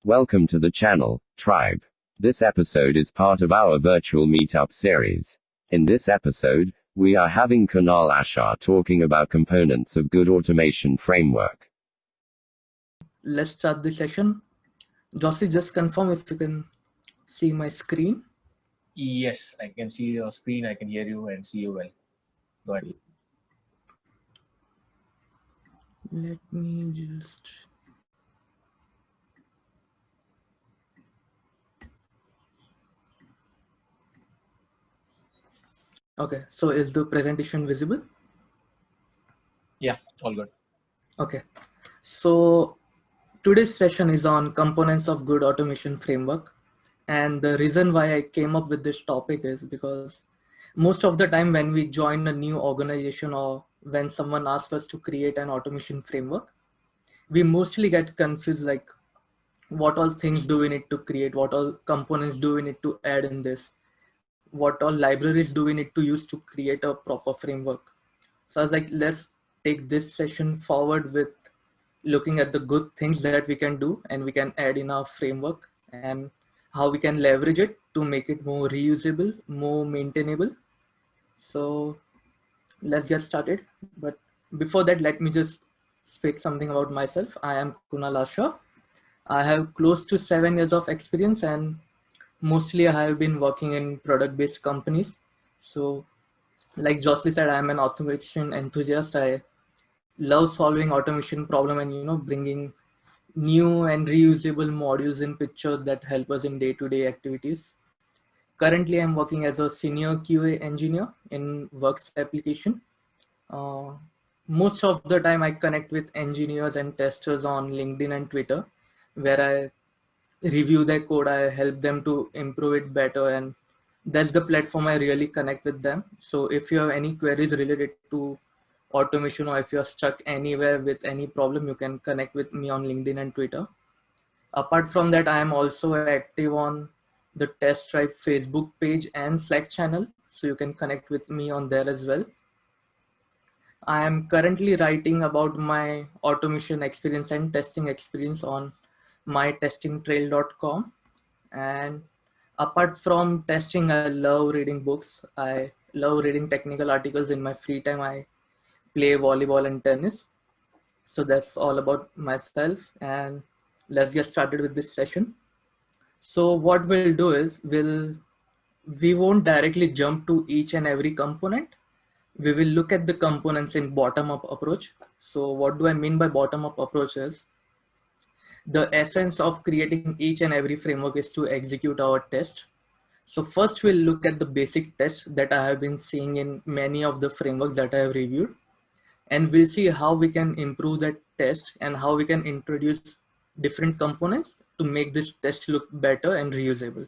Welcome to the channel, Tribe. This episode is part of our virtual meetup series. In this episode, we are having Kunal Ashar talking about components of good automation framework. Let's start the session. Jossie, just confirm if you can see my screen. Yes, I can see your screen, I can hear you and see you well. Go ahead. Let me just... Okay, so is the presentation visible? Yeah, all good. Okay, so today's session is on components of good automation framework. And the reason why I came up with this topic is because most of the time when we join a new organization or when someone asks us to create an automation framework, we mostly get confused like what all things do we need to create, what all components do we need to add in this, what all libraries do we need to use to create a proper framework. So I was like, let's take this session forward with looking at the good things that we can do and we can add in our framework and how we can leverage it to make it more reusable, more maintainable. So let's get started. But before that, let me just speak something about myself. I am Kunal Ashar. I have close to 7 years of experience and mostly I have been working in product-based companies. So like Jocelyn said, I'm an automation enthusiast. I love solving automation problem and, bringing new and reusable modules in pictures that help us in day-to-day activities. Currently, I'm working as a senior QA engineer in Works application. Uh, Most of the time I connect with engineers and testers on LinkedIn and Twitter, where I review their code, I help them to improve it better, and that's the platform I really connect with them. So if you have any queries related to automation or if you're stuck anywhere with any problem, you can connect with me on LinkedIn and Twitter. Apart from that, I am also active on the Test Drive Facebook page and Slack channel, so you can connect with me on there as well. I am currently writing about my automation experience and testing experience on mytestingtrail.com. And apart from testing, I love reading books. I love reading technical articles in my free time. I play volleyball and tennis. So that's all about myself. And let's get started with this session. So what we'll do is we won't directly jump to each and every component. We will look at the components in bottom-up approach. So what do I mean by bottom-up approach is the essence of creating each and every framework is to execute our test. So first we'll look at the basic tests that I have been seeing in many of the frameworks that I have reviewed. And we'll see how we can improve that test and how we can introduce different components to make this test look better and reusable.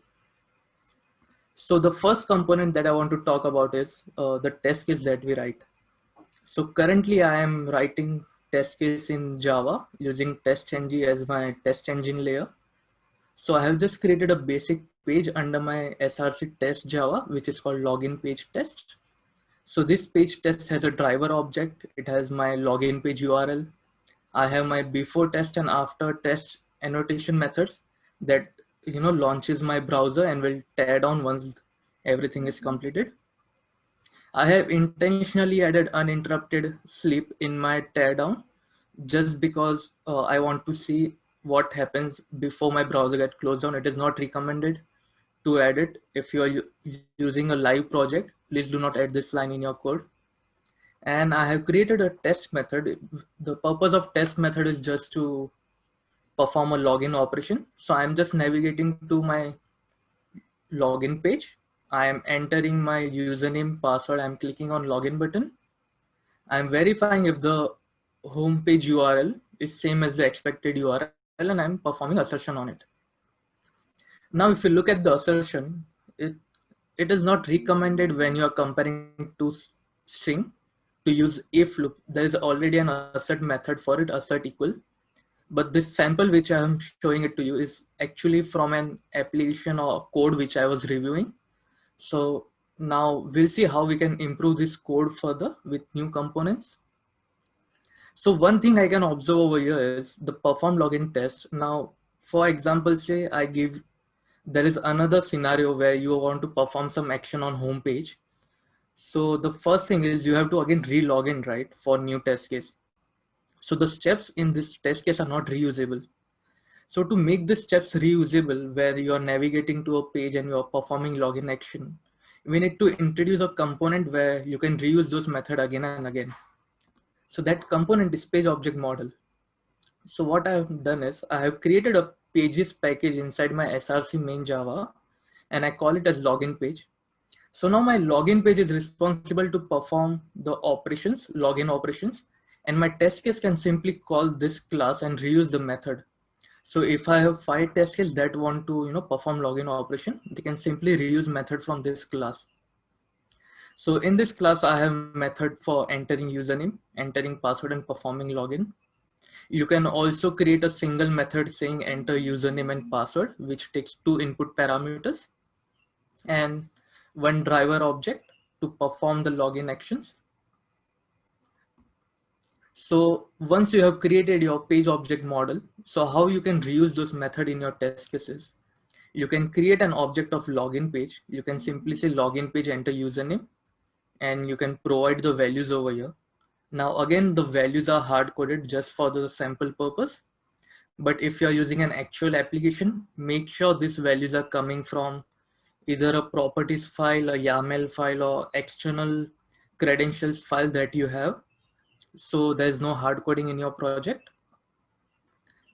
So the first component that I want to talk about is the test case that we write. So currently I am writing test case in Java using TestNG as my test engine layer. So I have just created a basic page under my SRC test Java, which is called login page test. So this page test has a driver object. It has my login page URL. I have my before test and after test annotation methods that launches my browser and will tear down once everything is completed. I have intentionally added uninterrupted sleep in my teardown just because I want to see what happens before my browser gets closed down. It is not recommended to add it. If you are using a live project, please do not add this line in your code. And I have created a test method. The purpose of test method is just to perform a login operation. So I'm just navigating to my login page. I am entering my username, password. I'm clicking on login button. I'm verifying if the home page URL is same as the expected URL and I'm performing assertion on it. Now, if you look at the assertion, it is not recommended when you are comparing two string to use if loop. There is already an assert method for it, assert equal. But this sample which I am showing it to you is actually from an application or code which I was reviewing. So now we'll see how we can improve this code further with new components. So one thing I can observe over here is the perform login test. Now for example, say there is another scenario where you want to perform some action on home page. So the first thing is you have to again re-log in, right, for new test case. So the steps in this test case are not reusable. So to make the steps reusable, where you are navigating to a page and you are performing login action, we need to introduce a component where you can reuse those method again and again. So that component is page object model. So what I have done is I have created a pages package inside my src main Java, and I call it as login page. So now my login page is responsible to perform the operations, login operations, and my test case can simply call this class and reuse the method. So if I have 5 test cases that want to perform login operation, they can simply reuse method from this class. So in this class, I have method for entering username, entering password, and performing login. You can also create a single method saying enter username and password, which takes 2 input parameters, and 1 driver object to perform the login actions. So once you have created your page object model, so how you can reuse those method in your test cases? You can create an object of login page. You can simply say login page, enter username, and you can provide the values over here. Now again, the values are hard coded just for the sample purpose. But if you're using an actual application, make sure these values are coming from either a properties file, a YAML file, or external credentials file that you have. So there's no hard coding in your project.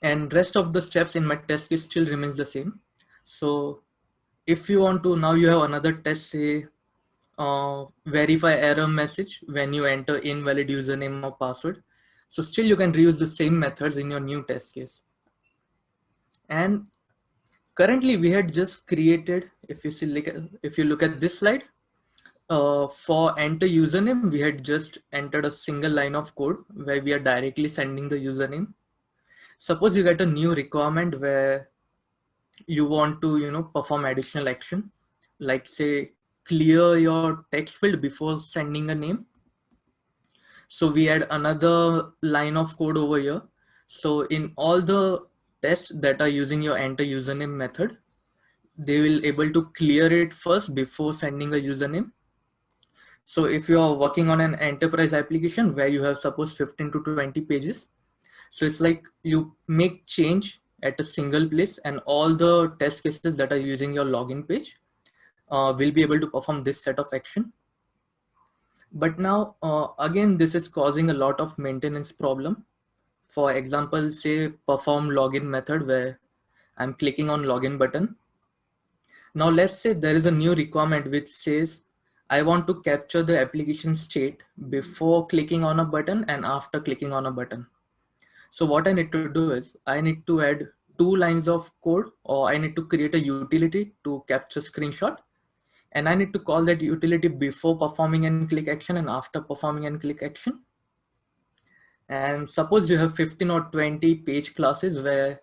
And rest of the steps in my test case still remains the same. So if you want to, now you have another test, say verify error message when you enter invalid username or password. So still you can reuse the same methods in your new test case. And currently we had just created, if you look at this slide, for enter username, we had just entered a single line of code where we are directly sending the username. Suppose you get a new requirement where you want to perform additional action, like say clear your text field before sending a name. So we had another line of code over here. So in all the tests that are using your enter username method, they will able to clear it first before sending a username. So if you are working on an enterprise application where you have suppose 15 to 20 pages, so it's like you make change at a single place and all the test cases that are using your login page will be able to perform this set of action. But now, again, this is causing a lot of maintenance problem. For example, say perform login method where I'm clicking on login button. Now let's say there is a new requirement which says, I want to capture the application state before clicking on a button and after clicking on a button. So what I need to do is I need to add 2 lines of code, or I need to create a utility to capture screenshot. And I need to call that utility before performing and click action and after performing and click action. And suppose you have 15 or 20 page classes where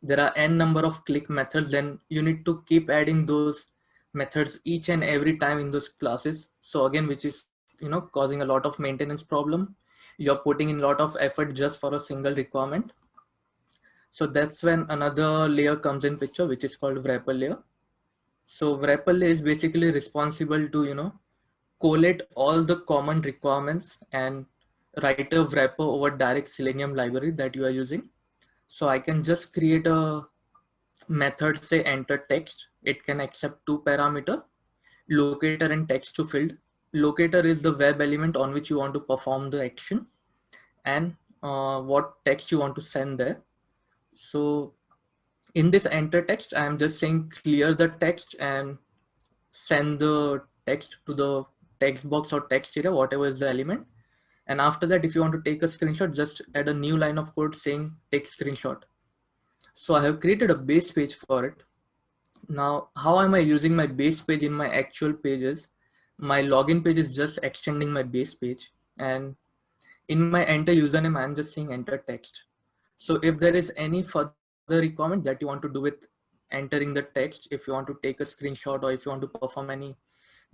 there are n number of click methods, then you need to keep adding those methods each and every time in those classes. So again, which is causing a lot of maintenance problem. You're putting in a lot of effort just for a single requirement. So that's when another layer comes in picture, which is called wrapper layer. So wrapper layer is basically responsible to collate all the common requirements and write a wrapper over direct Selenium library that you are using. So I can just create a method, say enter text. It can accept 2 parameter, locator and text to field. Locator is the web element on which you want to perform the action, and what text you want to send there. So in this enter text, I am just saying clear the text and send the text to the text box or text area, whatever is the element. And after that, if you want to take a screenshot, just add a new line of code saying take screenshot. So I have created a base page for it. Now, how am I using my base page in my actual pages? My login page is just extending my base page, and in my enter username, I'm just saying enter text. So if there is any further requirement that you want to do with entering the text, if you want to take a screenshot or if you want to perform any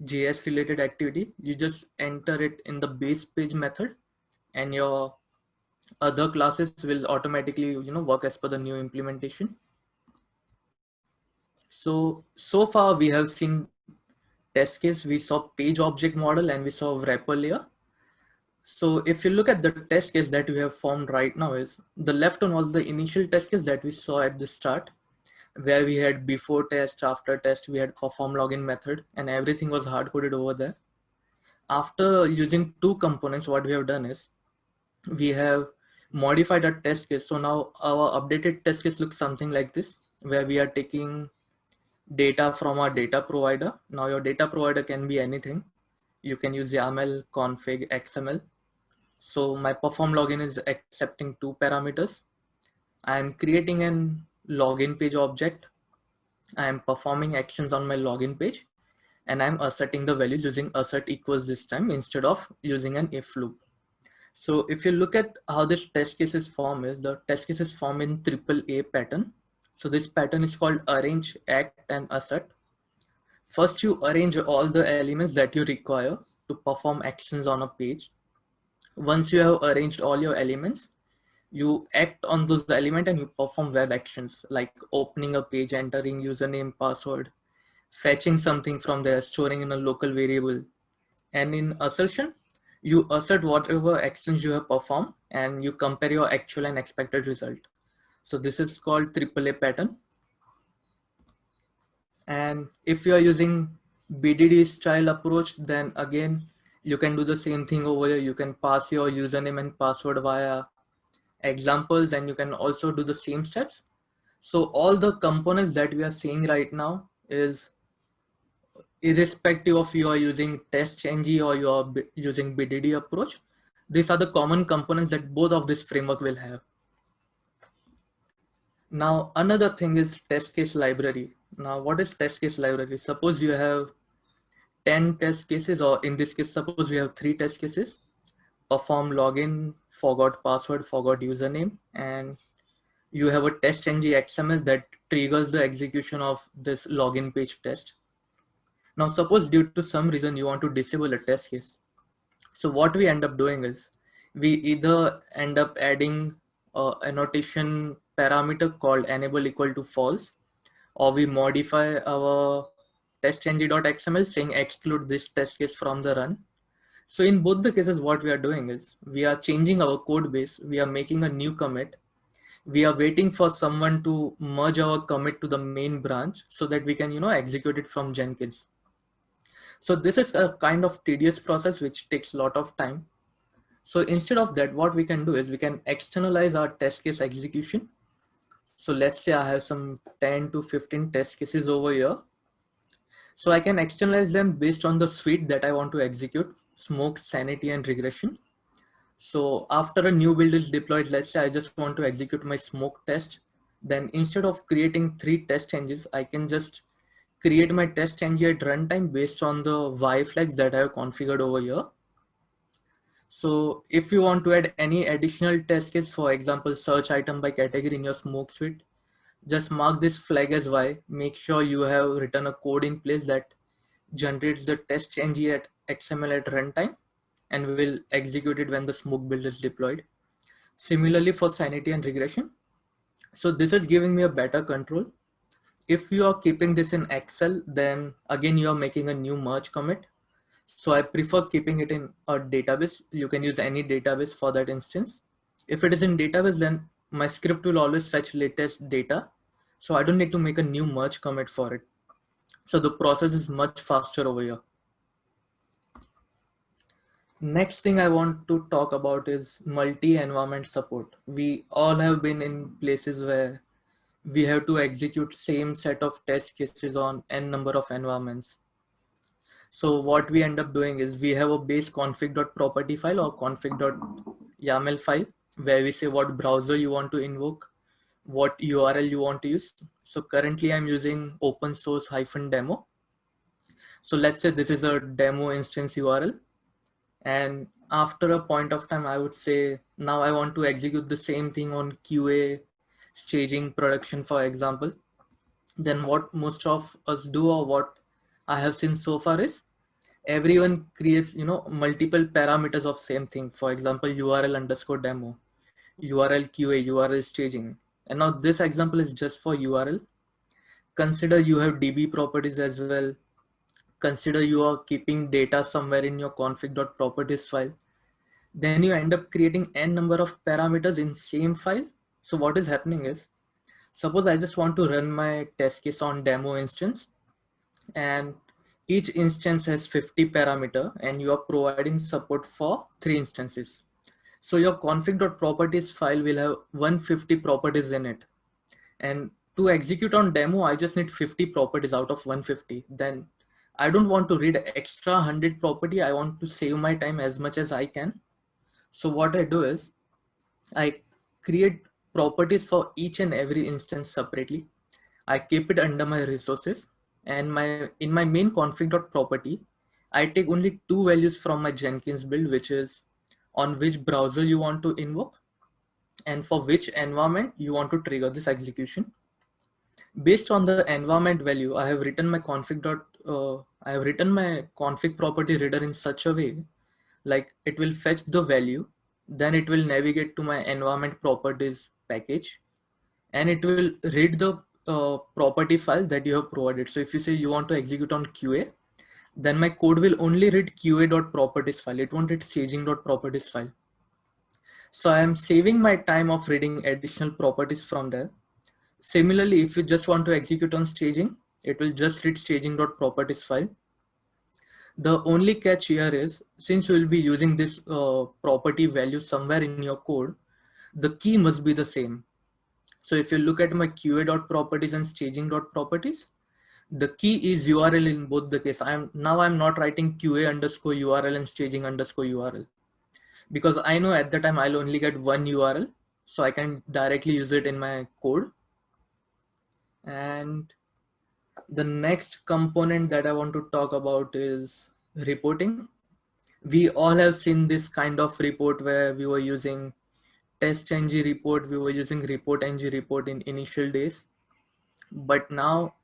JS related activity, you just enter it in the base page method, and your other classes will automatically work as per the new implementation. So far we have seen test case, we saw page object model, and we saw wrapper layer. So if you look at the test case that we have formed right now, is the left one was the initial test case that we saw at the start, where we had before test, after test, we had perform login method, and everything was hard coded over there. After using two components, what we have done is we have modified our test case. So now our updated test case looks something like this, where we are taking data from our data provider. Now your data provider can be anything. You can use YAML, config, XML. So my perform login is accepting two parameters. I am creating an login page object. I am performing actions on my login page, and I'm asserting the values using assert equals this time instead of using an if loop. So if you look at how this test cases form is, the test cases form in AAA pattern. So this pattern is called arrange, act, and assert. First, you arrange all the elements that you require to perform actions on a page. Once you have arranged all your elements, you act on those elements and you perform web actions like opening a page, entering username, password, fetching something from there, storing in a local variable. And in assertion, you assert whatever actions you have performed and you compare your actual and expected result. So this is called AAA pattern. And if you are using BDD style approach, then again, you can do the same thing over here. You can pass your username and password via examples, and you can also do the same steps. So all the components that we are seeing right now is irrespective of you are using TestNG or you are using BDD approach. These are the common components that both of this framework will have. Now, another thing is test case library. Now, what is test case library? Suppose you have 10 test cases, or in this case, suppose we have 3 test cases: perform login, forgot password, forgot username, and you have a TestNG XML that triggers the execution of this login page test. Now, suppose due to some reason you want to disable a test case. So what we end up doing is we either end up adding a annotation parameter called enable equal to false, or we modify our testng.xml saying exclude this test case from the run. So in both the cases, what we are doing is we are changing our code base. We are making a new commit. We are waiting for someone to merge our commit to the main branch so that we can, execute it from Jenkins. So this is a kind of tedious process which takes a lot of time. So instead of that, what we can do is we can externalize our test case execution. So let's say I have some 10 to 15 test cases over here. So I can externalize them based on the suite that I want to execute: smoke, sanity, and regression. So after a new build is deployed, let's say I just want to execute my smoke test. Then instead of creating 3 test engines, I can just create my test engine at runtime based on the Y flags that I have configured over here. So if you want to add any additional test case, for example, search item by category in your smoke suite, just mark this flag as Y. Make sure you have written a code in place that generates the test ng at XML at runtime and will execute it when the smoke build is deployed. Similarly for sanity and regression. So this is giving me a better control. If you are keeping this in Excel, then again, you are making a new merge commit. So I prefer keeping it in a database. You can use any database for that instance. If it is in database, then my script will always fetch latest data. So I don't need to make a new merge commit for it. So the process is much faster over here. Next thing I want to talk about is multi-environment support. We all have been in places where we have to execute same set of test cases on n number of environments. So what we end up doing is we have a base config.property file or config.yaml file where we say what browser you want to invoke, what URL you want to use. So currently I'm using open source -demo. So let's say this is a demo instance URL. And after a point of time, I would say now I want to execute the same thing on QA, staging, production, for example. Then what most of us do, or what I have seen so far, is everyone creates, multiple parameters of same thing. For example, URL_demo, URL QA, URL staging. And now this example is just for URL. consider you have DB properties as well. Consider you are keeping data somewhere in your config.properties file. Then you end up creating n number of parameters in same file. So what is happening is, suppose I just want to run my test case on demo instance, and each instance has 50 parameter and you are providing support for 3 instances. So your config.properties file will have 150 properties in it. And to execute on demo, I just need 50 properties out of 150. Then I don't want to read extra 100 property. I want to save my time as much as I can. So what I do is I create properties for each and every instance separately. I keep it under my resources, and in my main config.property, I take only 2 values from my Jenkins build, which is on which browser you want to invoke and for which environment you want to trigger this execution. Based on the environment value, I have written my config property reader in such a way, like it will fetch the value, then it will navigate to my environment properties package, and it will read the property file that you have provided. So if you say you want to execute on QA, then my code will only read qa.properties file. It won't read staging.properties file. So I am saving my time of reading additional properties from there. Similarly, if you just want to execute on staging, it will just read staging.properties file. The only catch here is, since you will be using this property value somewhere in your code, the key must be the same. So if you look at my qa.properties and staging.properties, the key is URL in both the case. I'm not writing QA underscore URL and staging underscore URL, because I know at the time I'll only get one URL, so I can directly use it in my code. And the next component that I want to talk about is reporting. We all have seen this kind of report where we were using test-ng report, we were using report-ng report in initial days. But now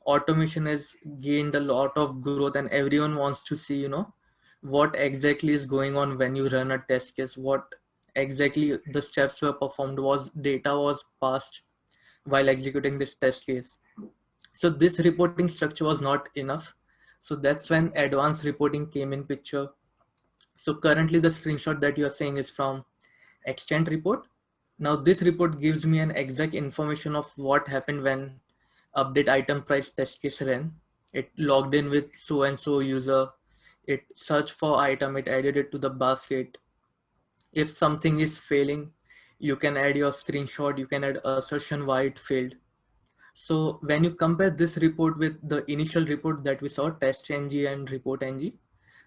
automation has gained a lot of growth and everyone wants to see, what exactly is going on when you run a test case, what exactly the steps were performed, data was passed while executing this test case. So this reporting structure was not enough. So that's when advanced reporting came in picture. So currently the screenshot that you're saying is from extent report. Now this report gives me an exact information of what happened when update item price test case ran. It logged in with so and so user. It searched for item, it added it to the basket. If something is failing, you can add your screenshot, you can add assertion why it failed. So when you compare this report with the initial report that we saw, test-ng and report-ng,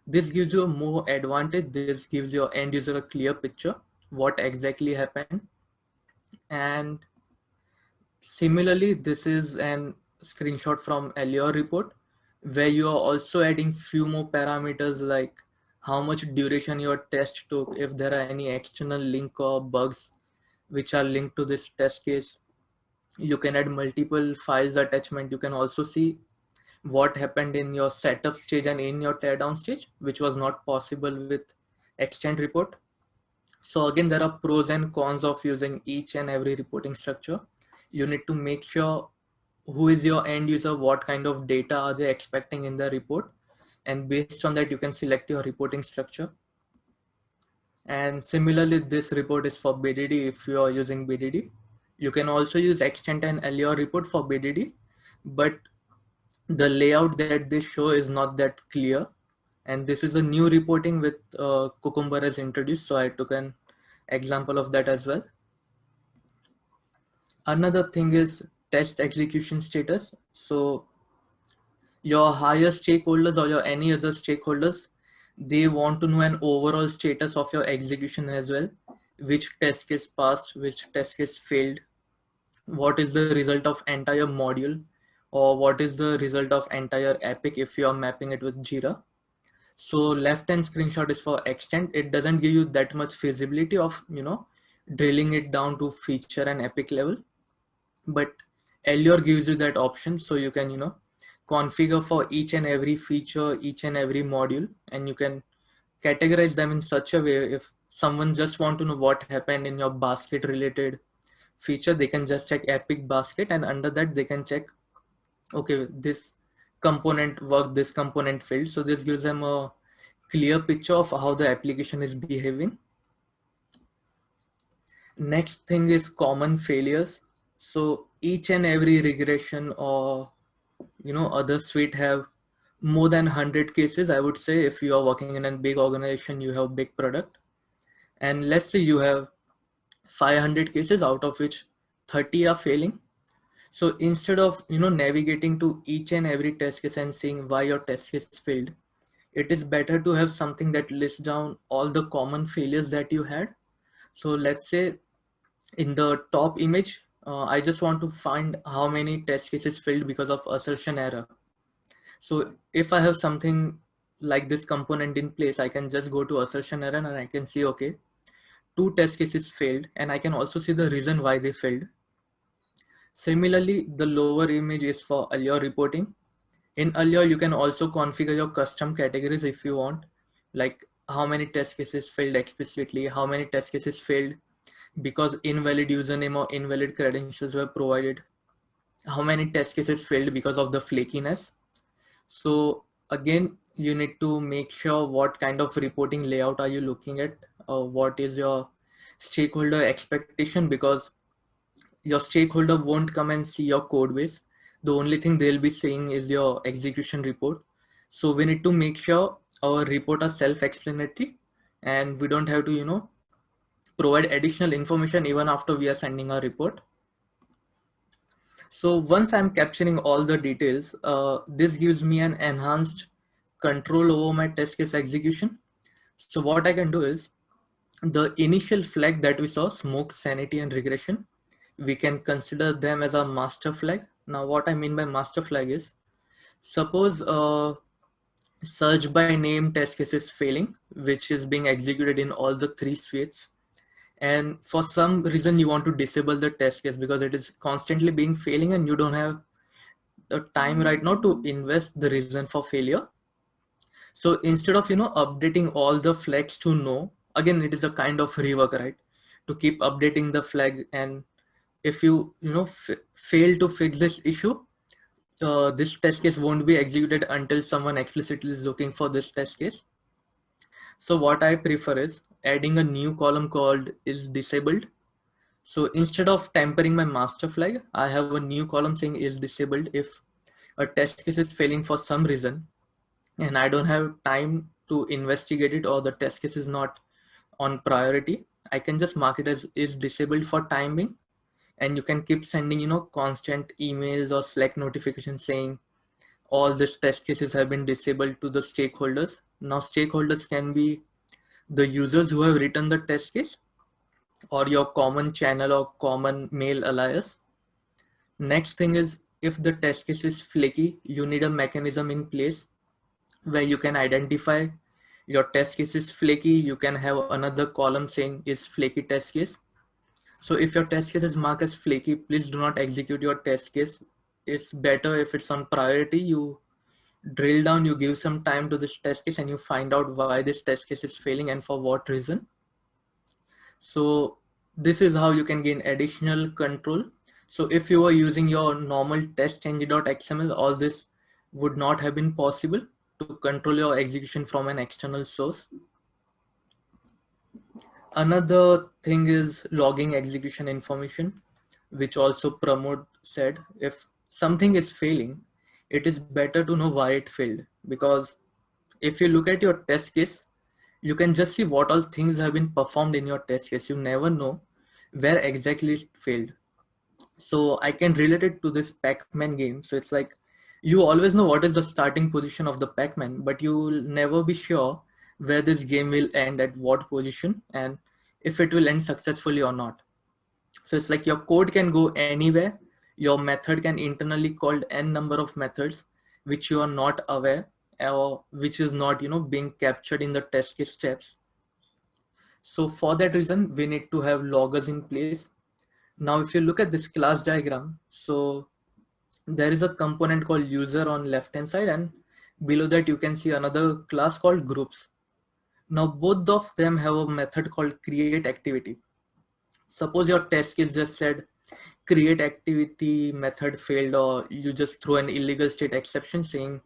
this gives you a more advantage. This gives your end user a clear picture what exactly happened. And similarly, this is an screenshot from Allure report where you are also adding few more parameters like how much duration your test took, if there are any external link or bugs which are linked to this test case. You can add multiple files attachment. You can also see what happened in your setup stage and in your teardown stage, which was not possible with extent report. So again, there are pros and cons of using each and every reporting structure. You need to make sure who is your end user, what kind of data are they expecting in the report. And based on that, you can select your reporting structure. And similarly, this report is for BDD if you are using BDD. You can also use extent and Allure report for BDD, but the layout that they show is not that clear. And this is a new reporting with Cucumber has introduced. So I took an example of that as well. Another thing is test execution status. So your higher stakeholders or your any other stakeholders, they want to know an overall status of your execution as well. Which test case passed, which test case failed, what is the result of entire module, or what is the result of entire epic if you are mapping it with Jira. So left hand screenshot is for extent. It doesn't give you that much feasibility of, drilling it down to feature and epic level, but Allure gives you that option. So you can, configure for each and every feature, each and every module, and you can categorize them in such a way. If someone just want to know what happened in your basket related feature, they can just check epic basket, and under that they can check okay, this component worked, this component failed. So this gives them a clear picture of how the application is behaving. Next thing is common failures. So each and every regression or other suite have more than 100 cases. I would say if you are working in a big organization, you have big product, and let's say you have 500 cases, out of which 30 are failing. So instead of navigating to each and every test case and seeing why your test case failed, it is better to have something that lists down all the common failures that you had. So let's say in the top image, I just want to find how many test cases failed because of assertion error. So if I have something like this component in place, I can just go to assertion error and I can see, okay, 2 test cases failed, and I can also see the reason why they failed. Similarly, the lower image is for Allure reporting. In Allure, you can also configure your custom categories if you want, like how many test cases failed explicitly, how many test cases failed because invalid username or invalid credentials were provided, how many test cases failed because of the flakiness. So again, you need to make sure what kind of reporting layout are you looking at, what is your stakeholder expectation, because your stakeholder won't come and see your code base. The only thing they'll be seeing is your execution report. So we need to make sure our report are self-explanatory and we don't have to, provide additional information even after we are sending our report. So once I'm capturing all the details, this gives me an enhanced control over my test case execution. So what I can do is the initial flag that we saw, smoke, sanity, and regression, we can consider them as a master flag. Now, what I mean by master flag is, suppose search by name test case is failing, which is being executed in all the 3 suites. And for some reason, you want to disable the test case because it is constantly being failing and you don't have the time right now to invest the reason for failure. So instead of, updating all the flags to no, again, it is a kind of rework, right? To keep updating the flag. And if you, fail to fix this issue, this test case won't be executed until someone explicitly is looking for this test case. So what I prefer is adding a new column called is disabled. So instead of tempering my master flag, I have a new column saying is disabled if a test case is failing for some reason and I don't have time to investigate it, or the test case is not on priority. I can just mark it as is disabled for time being, and you can keep sending constant emails or Slack notifications saying all these test cases have been disabled to the stakeholders. Now stakeholders can be the users who have written the test case or your common channel or common mail alias. Next thing is, if the test case is flaky, you need a mechanism in place where you can identify your test case is flaky. You can have another column saying is flaky test case. So if your test case is marked as flaky, please do not execute your test case. It's better if it's on priority, you drill down, you give some time to this test case and you find out why this test case is failing and for what reason. So this is how you can gain additional control. So if you were using your normal test.ng.xml, all this would not have been possible to control your execution from an external source. Another thing is logging execution information, which also Pramod said. If something is failing, it is better to know why it failed, because if you look at your test case, you can just see what all things have been performed in your test case. You never know where exactly it failed. So I can relate it to this Pac-Man game. So it's like you always know what is the starting position of the Pac-Man, but you will never be sure where this game will end at what position and if it will end successfully or not. So it's like your code can go anywhere. Your method can internally call n number of methods which you are not aware or which is not being captured in the test case steps. So for that reason, we need to have loggers in place. Now, if you look at this class diagram, so there is a component called user on left hand side, and below that you can see another class called groups. Now both of them have a method called create activity. Suppose your test case just said create activity method failed, or you just throw an illegal state exception saying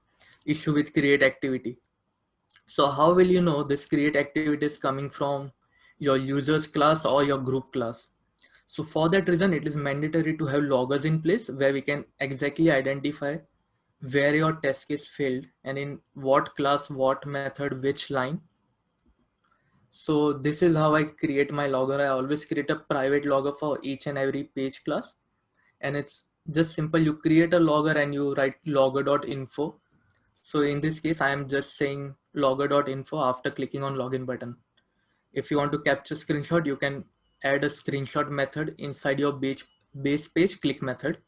issue with create activity. So how will you know this create activity is coming from your users class or your group class? So for that reason, it is mandatory to have loggers in place where we can exactly identify where your test case failed and in what class, what method, which line. So this is how I create my logger. I always create a private logger for each and every page class. And it's just simple. You create a logger and you write logger.info. So in this case, I am just saying logger.info after clicking on login button. If you want to capture screenshot, you can add a screenshot method inside your base page click method.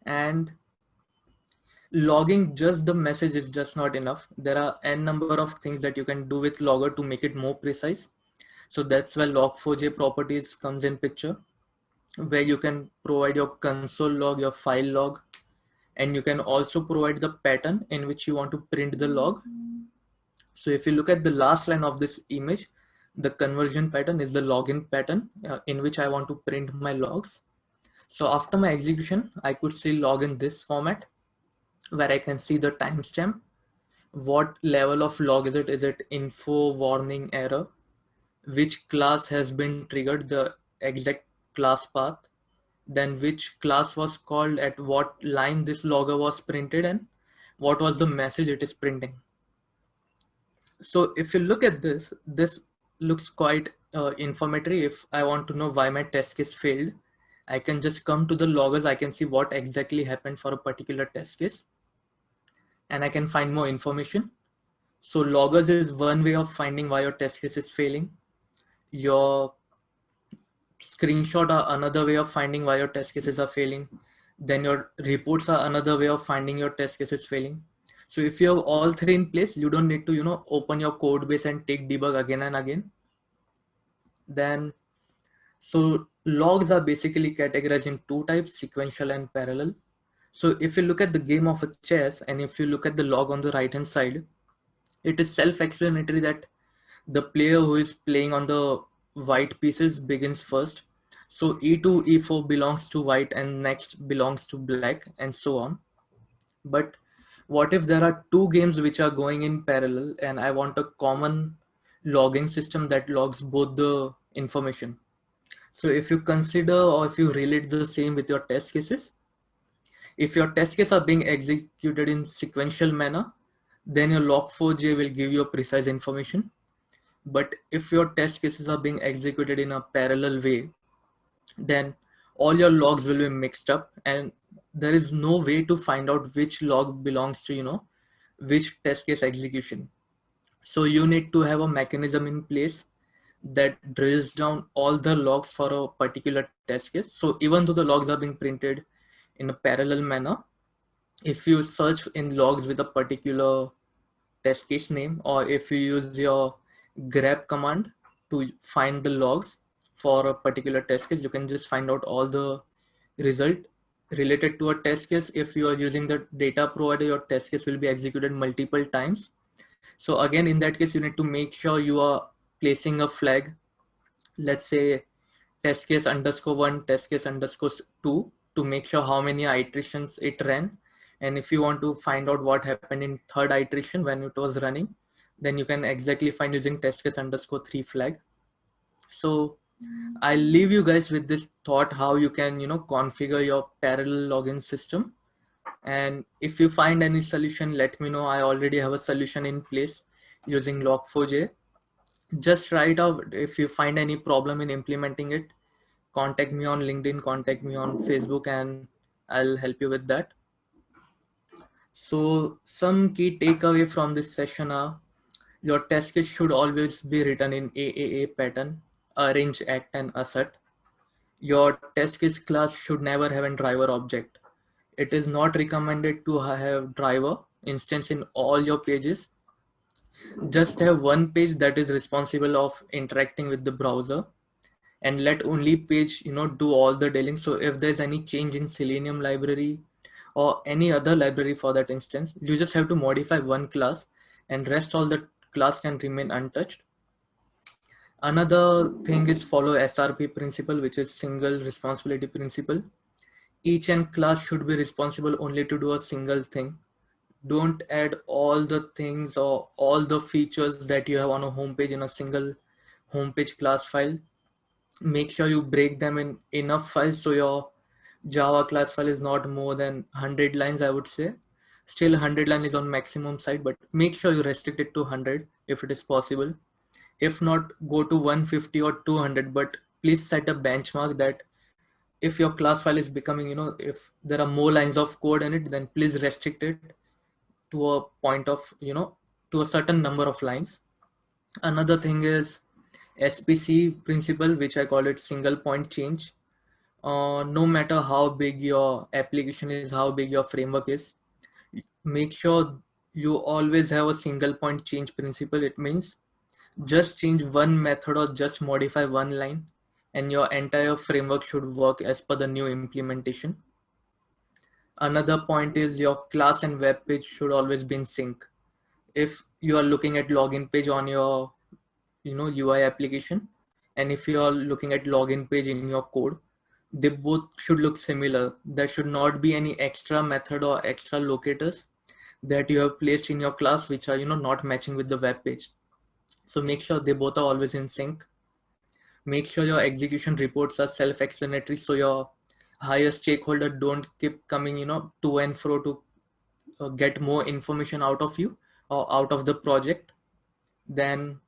And logging just the message is just not enough. There are n number of things that you can do with logger to make it more precise. So that's where log4j properties comes in picture, where you can provide your console log, your file log, and you can also provide the pattern in which you want to print the log. So if you look at the last line of this image, the conversion pattern is the login pattern in which I want to print my logs. So after my execution, I could see log in this format where I can see the timestamp. What level of log is it? Is it info, warning, error? Which class has been triggered, the exact class path? Then which class was called, at what line this logger was printed, and what was the message it is printing. So if you look at this, this looks quite informative. If I want to know why my test case failed, I can just come to the loggers. I can see what exactly happened for a particular test case, and I can find more information. So loggers is one way of finding why your test case is failing. Your screenshot are another way of finding why your test cases are failing. Then your reports are another way of finding your test cases failing. So if you have all three in place, you don't need to, open your code base and take debug again and again. Then, so logs are basically categorized in two types, sequential and parallel. So if you look at the game of a chess, and if you look at the log on the right hand side, it is self-explanatory that the player who is playing on the white pieces begins first. So e2, e4 belongs to white and next belongs to black and so on. But what if there are two games which are going in parallel and I want a common logging system that logs both the information? So if you consider, or if you relate the same with your test cases, if your test cases are being executed in sequential manner, then your log4j will give you precise information. But if your test cases are being executed in a parallel way, then all your logs will be mixed up and there is no way to find out which log belongs to, which test case execution. So you need to have a mechanism in place that drills down all the logs for a particular test case. So even though the logs are being printed in a parallel manner, if you search in logs with a particular test case name, or if you use your grep command to find the logs for a particular test case, you can just find out all the result related to a test case. If you are using the data provider, your test case will be executed multiple times. So again, in that case, you need to make sure you are placing a flag, let's say test case _1, test case _2, to make sure how many iterations it ran. And if you want to find out what happened in third iteration when it was running, then you can exactly find using test case _3 flag. So I'll leave you guys with this thought how you can, configure your parallel login system. And if you find any solution, let me know. I already have a solution in place using log4j. Just write out if you find any problem in implementing it. Contact me on LinkedIn, contact me on Facebook, and I'll help you with that. So some key takeaway from this session are: your test case should always be written in AAA pattern, arrange, act, and assert. Your test case class should never have a driver object. It is not recommended to have driver instance in all your pages. Just have one page that is responsible of interacting with the browser, and let only page do all the dealing. So if there's any change in Selenium library or any other library for that instance, you just have to modify one class and rest all the class can remain untouched. Another thing is follow SRP principle, which is single responsibility principle. Each and class should be responsible only to do a single thing. Don't add all the things or all the features that you have on a homepage in a single homepage class file. Make sure you break them in enough files so your Java class file is not more than 100 lines, I would say. Still 100 line is on maximum side, but make sure you restrict it to 100 if it is possible. If not, go to 150 or 200, but please set a benchmark that if your class file is becoming, if there are more lines of code in it, then please restrict it to a point of, to a certain number of lines. Another thing is SPC principle, which I call it single point change. No matter how big your application is, how big your framework is, make sure you always have a single point change principle. It means just change one method or just modify one line and your entire framework should work as per the new implementation. Another point is your class and web page should always be in sync. If you are looking at login page on your UI application, and if you are looking at login page in your code, they both should look similar. There should not be any extra method or extra locators that you have placed in your class which are not matching with the web page. So make sure they both are always in sync. Make sure your execution reports are self-explanatory so your higher stakeholder don't keep coming to and fro to get more information out of you or out of the project. Then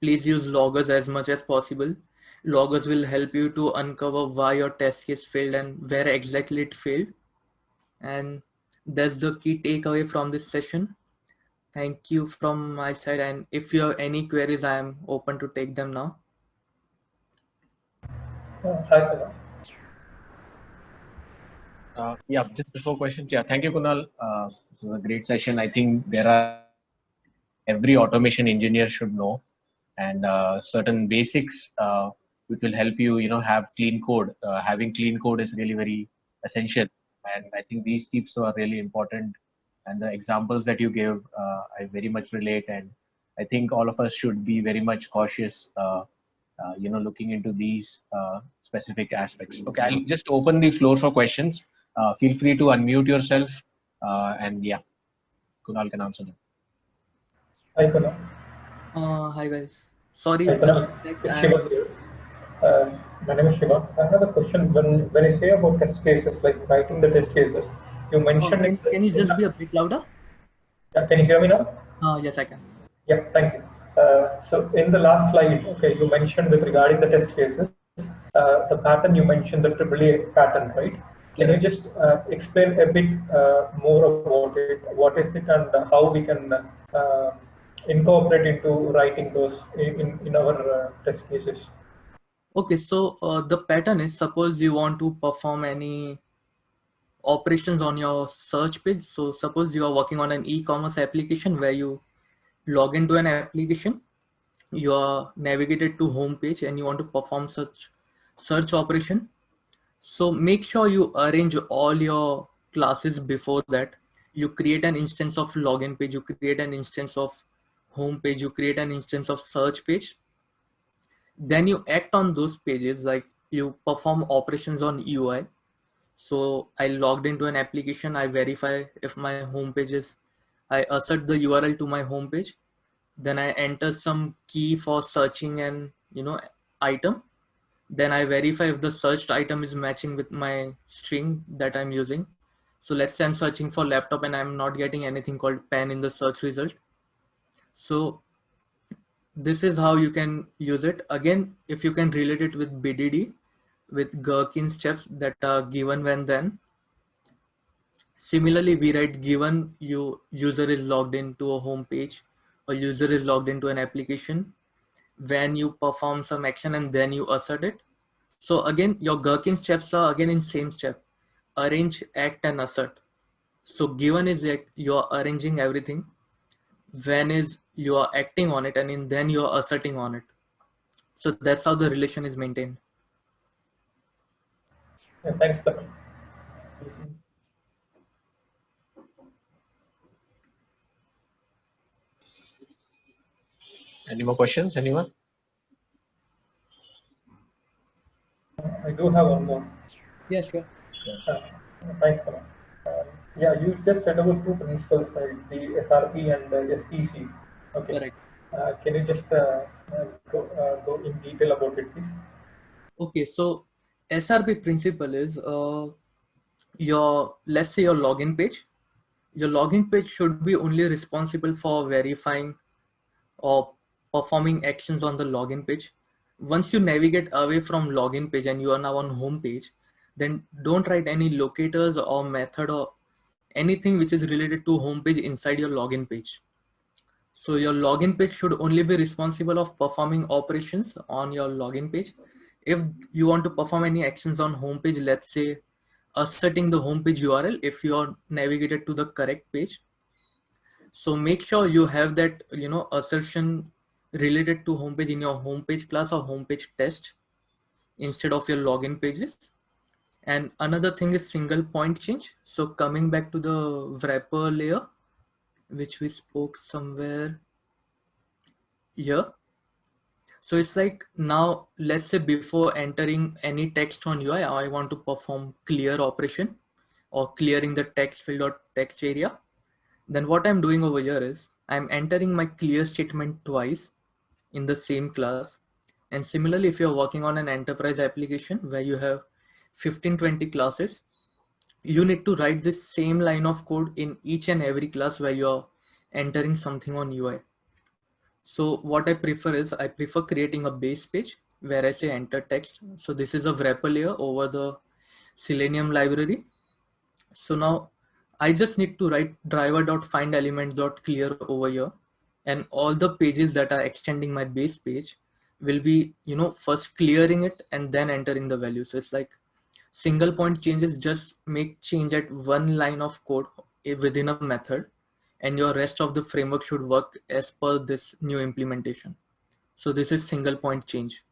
please use loggers as much as possible. Loggers will help you to uncover why your test case failed and where exactly it failed. And that's the key takeaway from this session. Thank you from my side. And if you have any queries, I am open to take them now. Hi, Kunal. Yeah, just before questions. Yeah, thank you, Kunal. This was a great session. I think there are every automation engineer should know, and certain basics which will help you, have clean code. Having clean code is really very essential, and I think these tips are really important. And the examples that you gave, I very much relate, and I think all of us should be very much cautious. Looking into these specific aspects. Okay, I'll just open the floor for questions. Feel free to unmute yourself, and yeah, Kunal can answer them. Hi, Kunal. Hi guys. Sorry, Hi, just Kunal. like It's Shiva here. My name is Shiva. I have a question. When you say about test cases, like writing the test cases, you mentioned it. Can you just be a bit louder? Yeah, can you hear me now? Yes, I can. Yeah, thank you. So in the last slide, okay, you mentioned with regarding the test cases, the pattern you mentioned, the AAA pattern, right? Can you just explain a bit more about it? What is it and how we can incorporate into writing those in our test cases? Okay, so the pattern is, suppose you want to perform any operations on your search page. So suppose you are working on an e-commerce application where you log into an application, you are navigated to home page and you want to perform such search operation. So make sure you arrange all your classes before that. You create an instance of login page, you create an instance of home page, you create an instance of search page. Then you act on those pages, like you perform operations on UI. So I logged into an application, I verify if my home page is, I assert the URL to my home page. Then I enter some key for searching and item. Then I verify if the searched item is matching with my string that I'm using. So let's say I'm searching for laptop and I'm not getting anything called pen in the search result. So this is how you can use it. Again, if you can relate it with BDD, with Gherkin steps that are given when then. Similarly, we write given user is logged into a home page or user is logged into an application, when you perform some action and then you assert it. So again, your Gherkin steps are again in same step, arrange, act and assert. So given is like you're arranging everything, when is you are acting on it, and then you are asserting on it. So that's how the relation is maintained. Yeah, thanks, Kunal. Any more questions? Anyone? Yeah, sure. Uh, Thanks, Karan. Yeah, you just said about two principles, right? The SRP and the SPC. Okay. Correct. Can you just go in detail about it, please? Okay, so SRP principle is your, let's say your login page. Your login page should be only responsible for verifying or performing actions on the login page. Once you navigate away from login page and you are now on home page, then don't write any locators or method or anything which is related to home page inside your login page. So your login page should only be responsible of performing operations on your login page. If you want to perform any actions on home page, let's say asserting the home page URL, if you are navigated to the correct page, so make sure you have that, assertion related to homepage in your homepage class or homepage test instead of your login pages. And another thing is single point change. So coming back to the wrapper layer, which we spoke somewhere here. So it's like now, let's say before entering any text on UI, I want to perform clear operation or clearing the text field or text area. Then what I'm doing over here is I'm entering my clear statement twice in the same class. And similarly, if you're working on an enterprise application where you have 15-20 classes, you need to write this same line of code in each and every class where you're entering something on UI. So what I prefer is I prefer creating a base page where I say enter text. So this is a wrapper layer over the Selenium library. So now I just need to write driver.findElement.clear over here, and all the pages that are extending my base page will be, first clearing it and then entering the value. So it's like single point changes just make change at one line of code within a method, and your rest of the framework should work as per this new implementation. So this is single point change.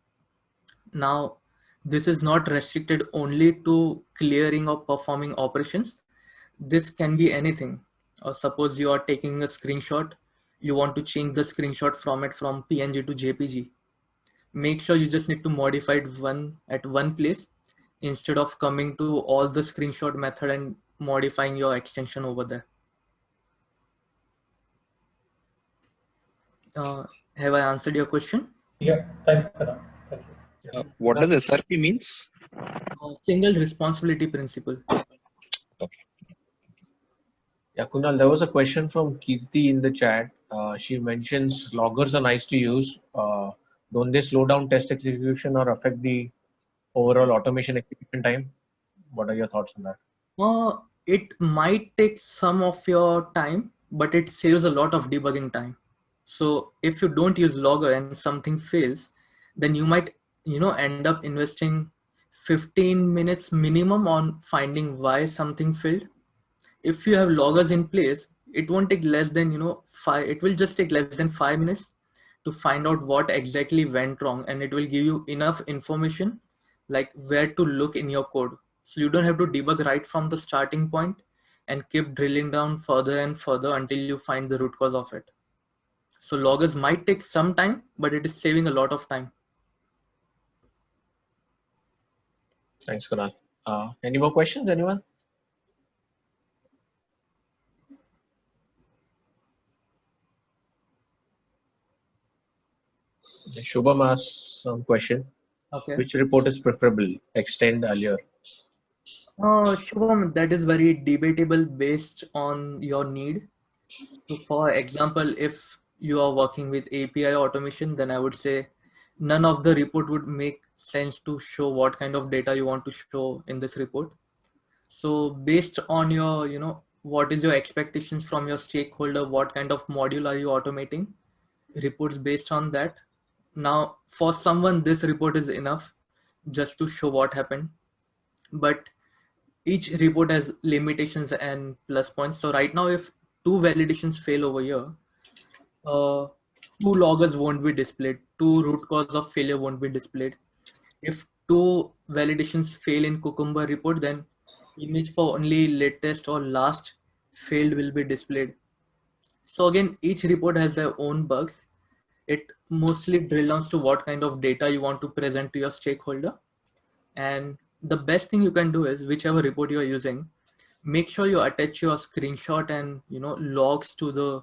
Now, this is not restricted only to clearing or performing operations. This can be anything. Suppose you are taking a screenshot, you want to change the screenshot format from PNG to JPG. Make sure you just need to modify it at one place instead of coming to all the screenshot method and modifying your extension over there. Have I answered your question? Yeah, thanks, Karan. Thank you. What does SRP means? Single responsibility principle. Yeah, Kunal, there was a question from Kirti in the chat. She mentions loggers are nice to use. Don't they slow down test execution or affect the overall automation execution time? What are your thoughts on that? It might take some of your time, but it saves a lot of debugging time. So if you don't use logger and something fails, then you might, end up investing 15 minutes minimum on finding why something failed. If you have loggers in place, it won't take less than, it will just take less than 5 minutes to find out what exactly went wrong, and it will give you enough information like where to look in your code. So you don't have to debug right from the starting point and keep drilling down further and further until you find the root cause of it. So loggers might take some time, but it is saving a lot of time. Thanks, Kunal. Any more questions, anyone? Shubham asked some question. Okay. Which report is preferable? Extend earlier. Shubham, that is very debatable based on your need. So for example, if you are working with API automation, then I would say none of the report would make sense to show what kind of data you want to show in this report. So based on your, what is your expectations from your stakeholder, what kind of module are you automating, reports based on that. Now, for someone, this report is enough just to show what happened, but each report has limitations and plus points. So right now, if two validations fail over here, two loggers won't be displayed, two root cause of failure won't be displayed. If two validations fail in Cucumber report, then image for only latest or last failed will be displayed. So again, each report has their own bugs. It mostly drills down to what kind of data you want to present to your stakeholder. And the best thing you can do is whichever report you are using, make sure you attach your screenshot and logs to the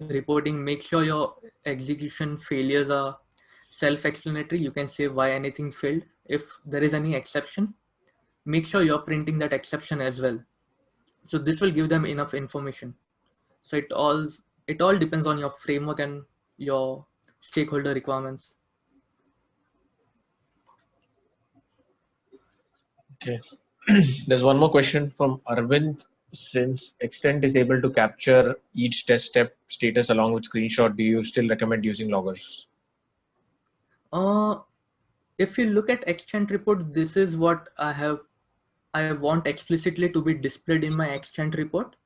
reporting. Make sure your execution failures are self-explanatory. You can say why anything failed. If there is any exception, make sure you're printing that exception as well. So this will give them enough information. So it all depends on your framework and your stakeholder requirements. Okay. There's one more question from Arvind. Since Extent is able to capture each test step status along with screenshot, do you still recommend using loggers? If you look at Extent report, this is what I want explicitly to be displayed in my Extent report.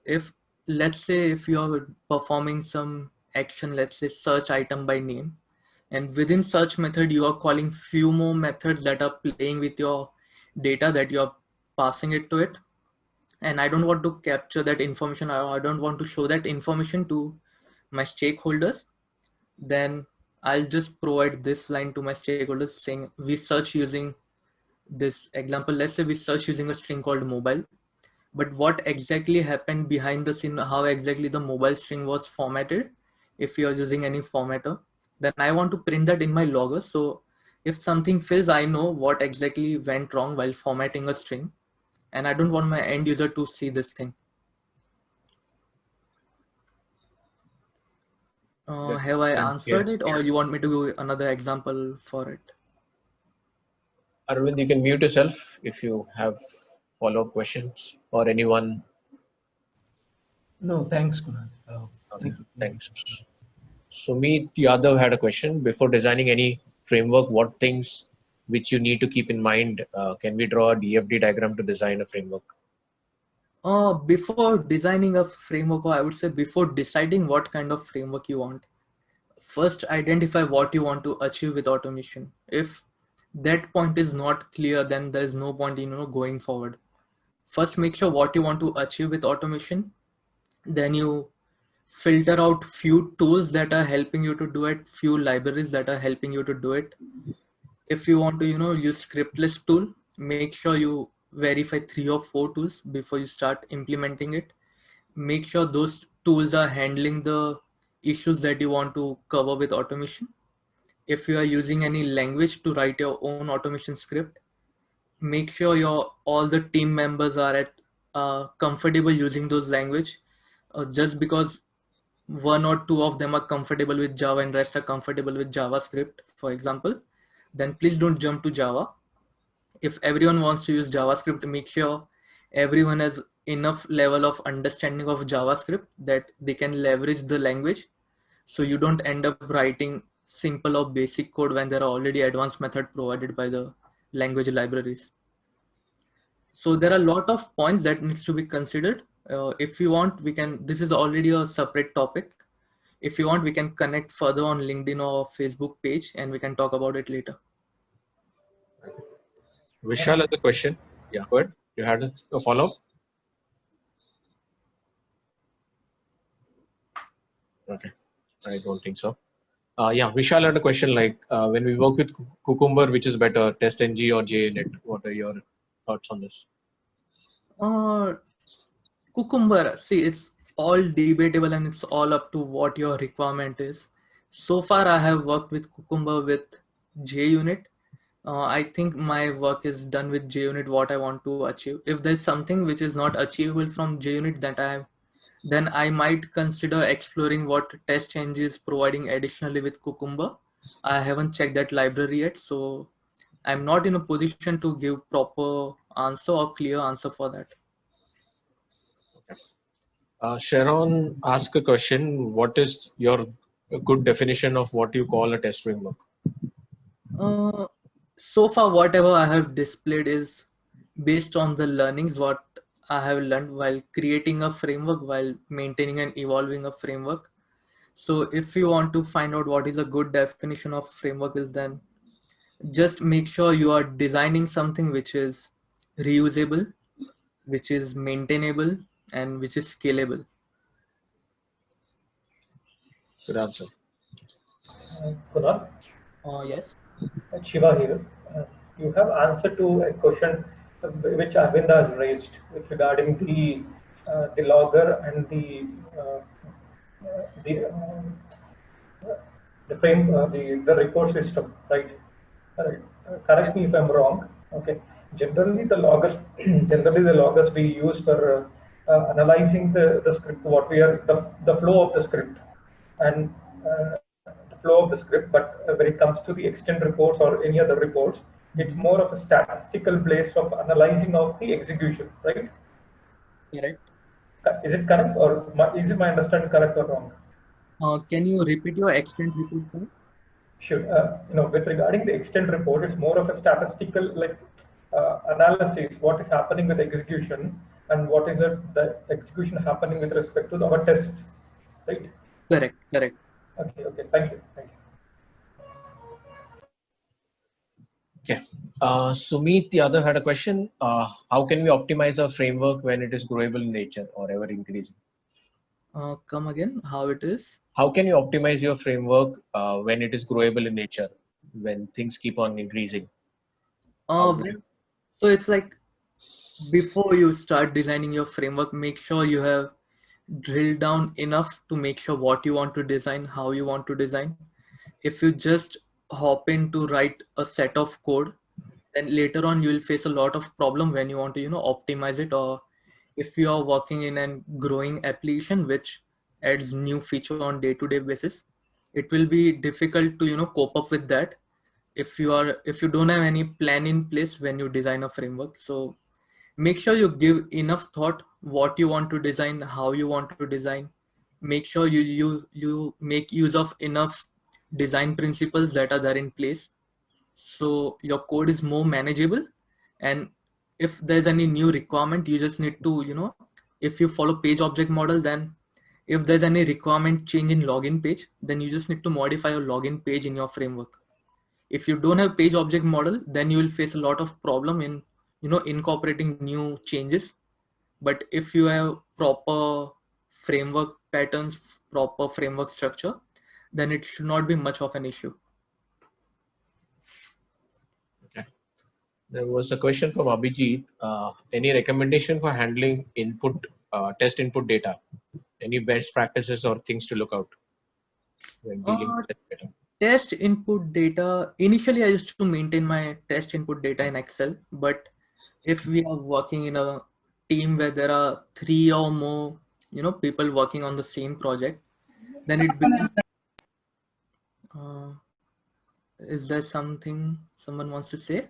If let's say if you're performing some action, let's say search item by name, and within search method you are calling few more methods that are playing with your data that you're passing it to it, and I don't want to capture that information, or I don't want to show that information to my stakeholders, then I'll just provide this line to my stakeholders saying we search using this example. Let's say we search using a string called mobile, but what exactly happened behind the scene, how exactly the mobile string was formatted, if you're using any formatter, then I want to print that in my logger. So if something fails, I know what exactly went wrong while formatting a string, and I don't want my end user to see this thing. Have I answered it, or you want me to do another example for it? Arvind, you can mute yourself if you have follow-up questions or anyone. No, thanks, Kunal. Okay, thanks. Sumit Yadav had a question. Before designing any framework, what things which you need to keep in mind? Can we draw a DFD diagram to design a framework? Before designing a framework, or I would say before deciding what kind of framework you want, first identify what you want to achieve with automation. If that point is not clear, then there is no point in going forward. First, make sure what you want to achieve with automation. Then you filter out few tools that are helping you to do it, few libraries that are helping you to do it. If you want to use scriptless tool, make sure you verify 3 or 4 tools before you start implementing it. Make sure those tools are handling the issues that you want to cover with automation. If you are using any language to write your own automation script, make sure all the team members are comfortable using those language. Just because one or two of them are comfortable with Java and rest are comfortable with JavaScript, for example, then please don't jump to Java. If everyone wants to use JavaScript, make sure everyone has enough level of understanding of JavaScript that they can leverage the language. So you don't end up writing simple or basic code when there are already advanced method provided by the language libraries. So there are a lot of points that needs to be considered. If you want, this is already a separate topic. If you want, we can connect further on LinkedIn or Facebook page and we can talk about it later. Vishal has a question. Yeah, go ahead. You had a follow-up? Okay, I don't think so. Yeah, Vishal had a question like, when we work with Cucumber, which is better, TestNG or JUnit? What are your thoughts on this? Cucumber, see, it's all debatable and it's all up to what your requirement is. So far, I have worked with Cucumber with JUnit. I think my work is done with JUnit, what I want to achieve. If there's something which is not achievable from JUnit then I might consider exploring what TestNG is providing additionally with Cucumber. I haven't checked that library yet, so I'm not in a position to give proper answer or clear answer for that. Sharon asked a question. What is your good definition of what you call a test framework? So far, whatever I have displayed is based on the learnings what I have learned while creating a framework, while maintaining and evolving a framework. So if you want to find out what is a good definition of framework is, then just make sure you are designing something which is reusable, which is maintainable, and which is scalable. Good answer. Kunal? Yes. Shiva here. you have answered to a question which Arvind has raised with regarding the logger and the the report system, right? Correct me if I'm wrong. Okay. Generally, the loggers generally the loggers we use for analyzing the script, what we are the flow of the script and the flow of the script. But when it comes to the extend reports or any other reports, it's more of a statistical place of analyzing of the execution, right? Correct. Is it correct, or is it my understanding correct or wrong? Can you repeat your extent report, sir? Sure. With regarding the extent report, it's more of a statistical analysis. What is happening with execution and what is the execution happening with respect to our test, right? Correct. Correct. Okay. Okay. Thank you. Thank you. Okay. Sumit Yadav had a question. How can we optimize our framework when it is growable in nature or ever increasing? Come again. How it is? How can you optimize your framework when it is growable in nature, when things keep on increasing? So it's like before you start designing your framework, make sure you have drilled down enough to make sure what you want to design, how you want to design. If you just hop in to write a set of code, then later on you will face a lot of problem when you want to optimize it, or if you are working in a growing application which adds new feature on day-to-day basis, it will be difficult to cope up with that if you don't have any plan in place when you design a framework. So make sure you give enough thought what you want to design, how you want to design. Make sure you make use of enough design principles that are there in place, so your code is more manageable. And if there's any new requirement, you just need to if you follow page object model, then if there's any requirement change in login page, then you just need to modify your login page in your framework. If you don't have page object model, then you will face a lot of problem in incorporating new changes. But if you have proper framework patterns, proper framework structure, then it should not be much of an issue. Okay. There was a question from Abhijit. Any recommendation for handling test input data? Any best practices or things to look out when dealing with test data? Test input data, initially I used to maintain my test input data in Excel, but if we are working in a team where there are 3 or more people working on the same project, then it becomes is there something someone wants to say?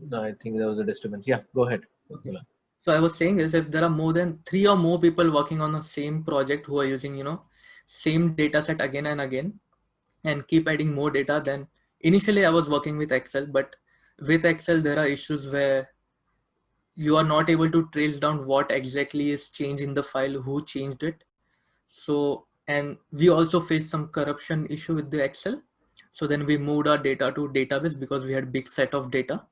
No, I think there was a disturbance. Yeah, go ahead. Okay. So I was saying is, if there are more than 3 or more people working on the same project who are using same data set again and again and keep adding more data, then initially I was working with Excel, but with Excel there are issues where you are not able to trace down what exactly is changed in the file, who changed it. So, and we also faced some corruption issue with the Excel. So then we moved our data to database because we had big set of data.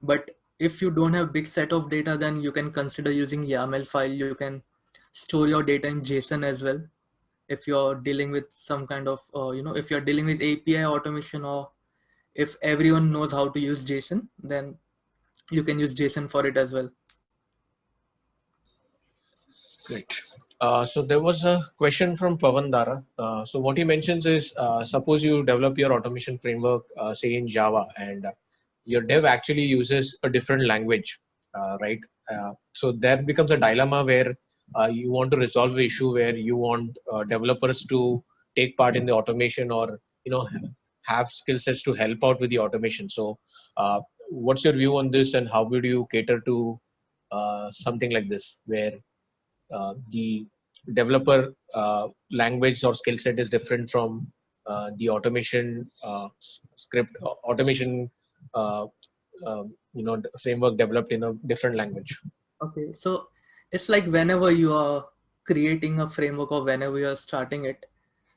But if you don't have big set of data, then you can consider using YAML file. You can store your data in JSON as well. If you're dealing with some kind of, if you're dealing with API automation, or if everyone knows how to use JSON, then you can use JSON for it as well. Great. So there was a question from Pavan Dara. So what he mentions is, suppose you develop your automation framework, say in Java, and your dev actually uses a different language, right? So there becomes a dilemma where you want to resolve the issue where you want developers to take part in the automation, or have skill sets to help out with the automation. So what's your view on this, and how would you cater to something like this, where the developer language or skill set is different from the automation script, automation framework developed in a different language? Okay, so it's like whenever you are creating a framework or whenever you are starting it,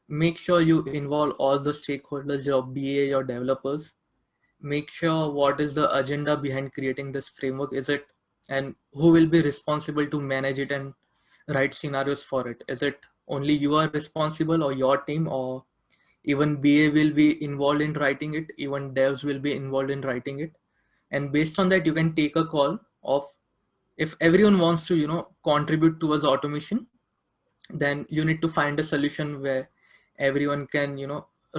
make sure you involve all the stakeholders, your BA, your developers. Make sure what is the agenda behind creating this framework, is it, and who will be responsible to manage it and write scenarios for it. Is it only you are responsible, or your team, or Even BA will be involved in writing it, even devs will be involved in writing it. And based on that, you can take a call of, if everyone wants to, contribute towards automation, then you need to find a solution where everyone can,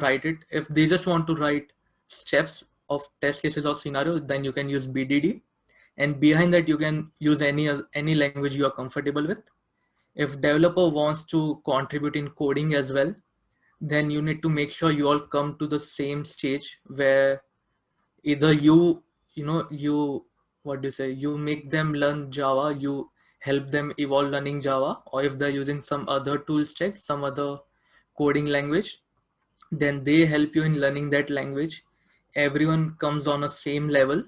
write it. If they just want to write steps of test cases or scenarios, then you can use BDD. And behind that, you can use any language you are comfortable with. If developer wants to contribute in coding as well, then you need to make sure you all come to the same stage where either you what do you say, you make them learn Java, you help them evolve learning Java, or if they're using some other tool stack, some other coding language, then they help you in learning that language. Everyone comes on a same level,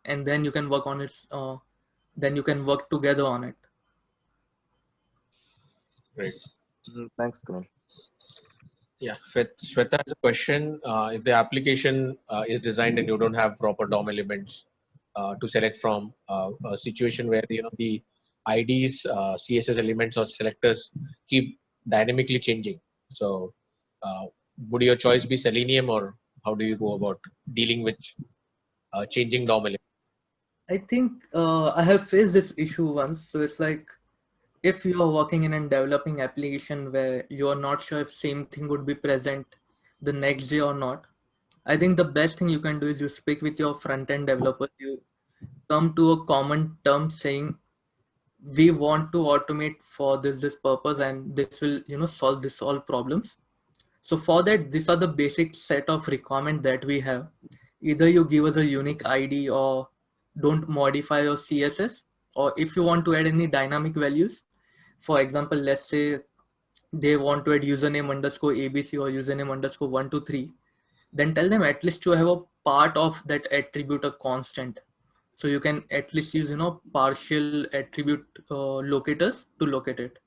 and then you can work on it. Then you can work together on it. Great. Thanks, Kunal. Yeah, Shweta has a question. If the application is designed and you don't have proper DOM elements to select from, a situation where the IDs, CSS elements or selectors keep dynamically changing. So, would your choice be Selenium, or how do you go about dealing with changing DOM elements? I think I have faced this issue once. So it's like, if you are working in a developing application where you are not sure if same thing would be present the next day or not, I think the best thing you can do is you speak with your front-end developers. You come to a common term saying, we want to automate for this purpose, and this will solve all problems. So for that, these are the basic set of requirements that we have. Either you give us a unique ID, or don't modify your CSS, or if you want to add any dynamic values, for example, let's say they want to add username underscore ABC or username underscore 123, then tell them at least to have a part of that attribute a constant. So you can at least use partial attribute locators to locate it.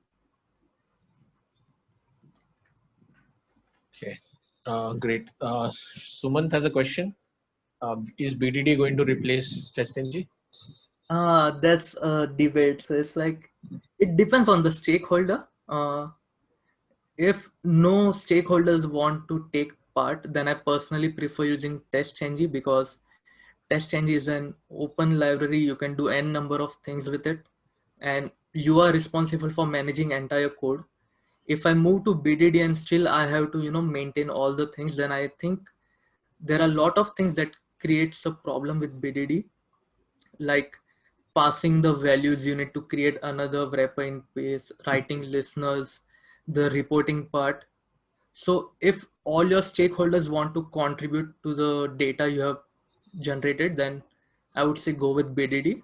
Okay, great. Sumant has a question. Is BDD going to replace TestNG? That's a debate. So it's like, it depends on the stakeholder. If no stakeholders want to take part, then I personally prefer using TestNG, because TestNG is an open library. You can do n number of things with it, and you are responsible for managing entire code. If I move to BDD and still I have to maintain all the things, then I think there are a lot of things that creates a problem with BDD, like passing the values. You need to create another wrapper in place, writing listeners, the reporting part. So if all your stakeholders want to contribute to the data you have generated, then I would say go with BDD.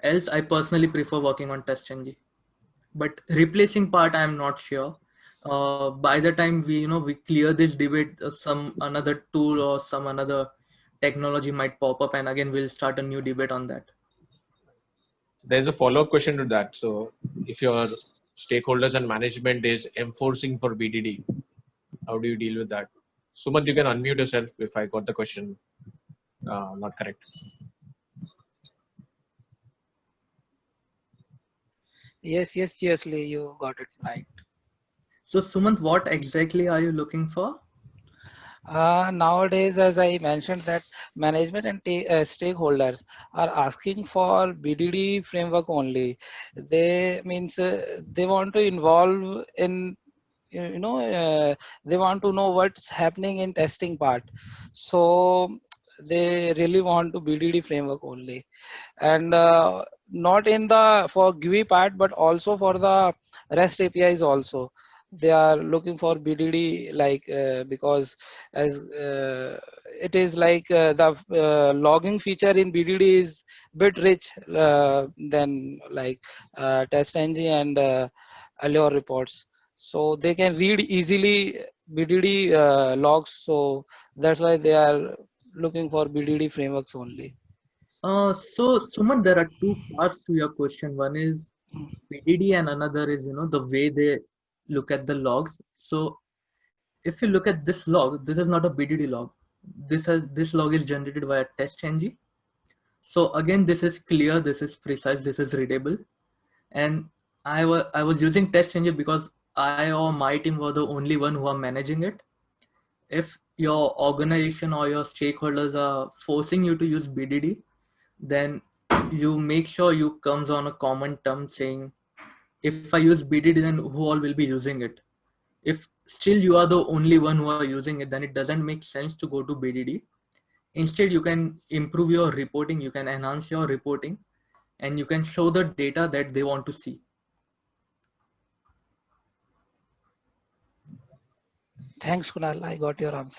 Else, I personally prefer working on TestNG. But replacing part, I am not sure. By the time we clear this debate, some another tool or some another technology might pop up, and again we'll start a new debate on that. There's a follow-up question to that. So, if your stakeholders and management is enforcing for BDD, how do you deal with that? Sumant, you can unmute yourself if I got the question not correct. Yes, seriously, you got it right. So Sumant, what exactly are you looking for? Nowadays, as I mentioned, that management and stakeholders are asking for BDD framework only. They means they want to involve in they want to know what's happening in testing part. So they really want to BDD framework only, and not in the for GUI part, but also for the REST APIs also. They are looking for BDD, like because as it is like the logging feature in BDD is bit rich than like TestNG and Allure reports, so they can read easily BDD logs. So that's why they are looking for BDD frameworks only. So Sumant, there are two parts to your question. One is BDD and another is the way they look at the logs. So if you look at this log, this is not a BDD log. This log is generated via TestNG. So again, this is clear, this is precise, this is readable. And I was using TestNG because I or my team were the only one who are managing it. if your organization or your stakeholders are forcing you to use BDD, then you make sure you comes on a common term saying, if I use BDD, then who all will be using it? If still you are the only one who are using it, then it doesn't make sense to go to BDD. Instead, you can improve your reporting, you can enhance your reporting, and you can show the data that they want to see. Thanks, Kunal. I got your answer.